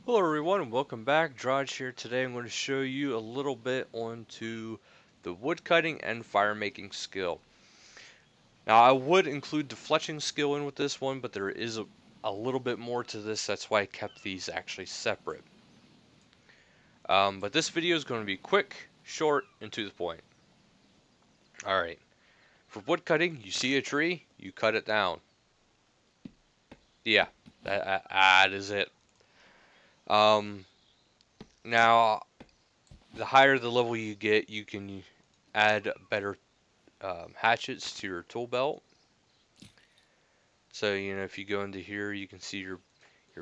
Hello everyone and welcome back. Draj here. Today I'm going to show you a little bit onto the woodcutting and firemaking skill. Now I would include the fletching skill in with this one, but there is a little bit more to this. That's why I kept these actually separate. But this video is going to be quick, short, and to the point. Alright, for woodcutting, you see a tree, you cut it down. Yeah, that is it. Um, Now, the higher the level you get, you can add better hatchets to your tool belt. So if you go into here, you can see your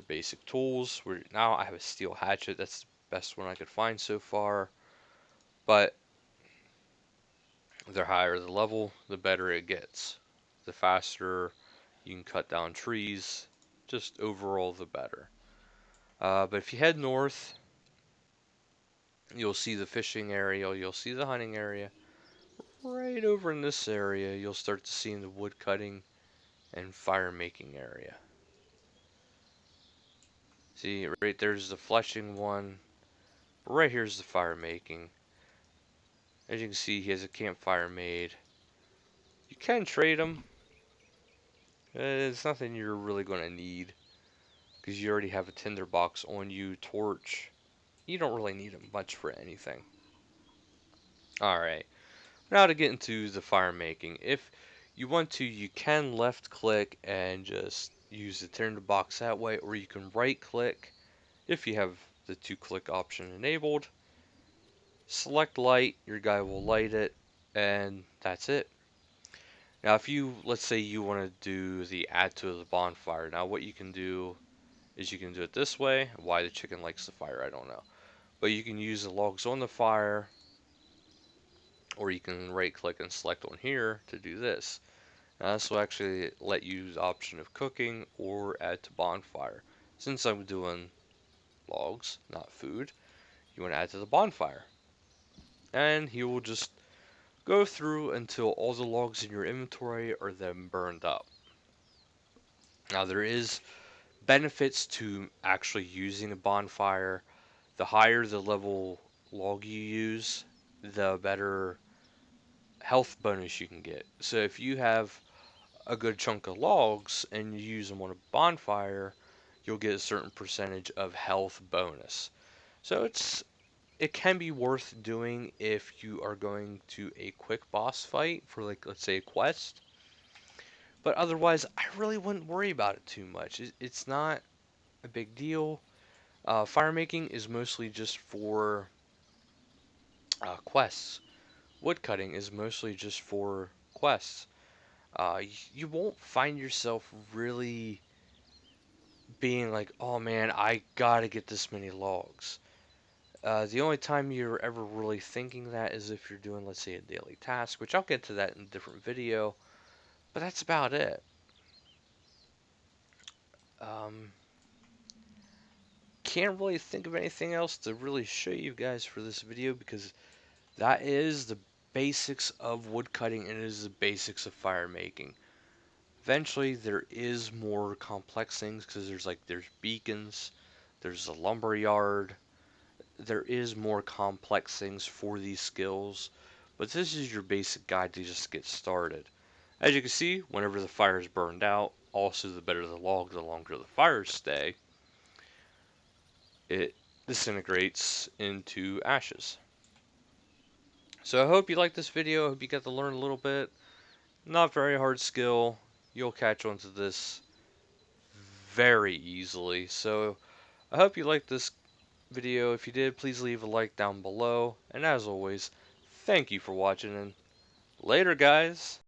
basic tools. Now I have a steel hatchet. That's the best one I could find so far. But the higher the level, the better it gets. The faster you can cut down trees. Just overall, the better. But if you head north, you'll see the fishing area. You'll see the hunting area. Right over in this area, you'll start to see in the wood cutting and fire making area. See, right there's the fletching one. Right here's the fire making. As you can see, he has a campfire made. You can trade them. It's nothing you're really going to need because you already have a tinder box on you, torch. You don't really need them much for anything. Alright, now to get into the fire making. If you want to, you can left click and just use the tinder box that way, or you can right click if you have the 2-click option enabled. Select light, your guy will light it, and that's it. Now if let's say you want to do the add to the bonfire, now what you can do is you can do it this way. Why the chicken likes the fire, I don't know. But you can use the logs on the fire, or you can right click and select on here to do this. Now this will actually let you use the option of cooking or add to bonfire. Since I'm doing logs, not food, you want to add to the bonfire. And he will just go through until all the logs in your inventory are then burned up. Now there is benefits to actually using a bonfire. The higher the level log you use, the better health bonus you can get. So if you have a good chunk of logs and you use them on a bonfire, you'll get a certain percentage of health bonus. So it can be worth doing if you are going to a quick boss fight for, like, let's say a quest. But otherwise, I really wouldn't worry about it too much. It's not a big deal. Fire making is mostly just for quests. Woodcutting is mostly just for quests. You won't find yourself really being like, oh man, I gotta get this many logs. The only time you're ever really thinking that is if you're doing, let's say, a daily task, which I'll get to that in a different video, but that's about it. Um, can't really think of anything else to really show you guys for this video because that is the basics of woodcutting and it is the basics of fire making. Eventually, there is more complex things because there's beacons, there's a lumber yard, there is more complex things for these skills, but this is your basic guide to just get started. As you can see, whenever the fire is burned out, also the better the log, the longer the fires stay, it disintegrates into ashes. So I hope you liked this video. I hope you got to learn a little bit. Not very hard skill. You'll catch on to this very easily. So I hope you liked this video. If you did, please leave a like down below. And as always, thank you for watching and later, guys.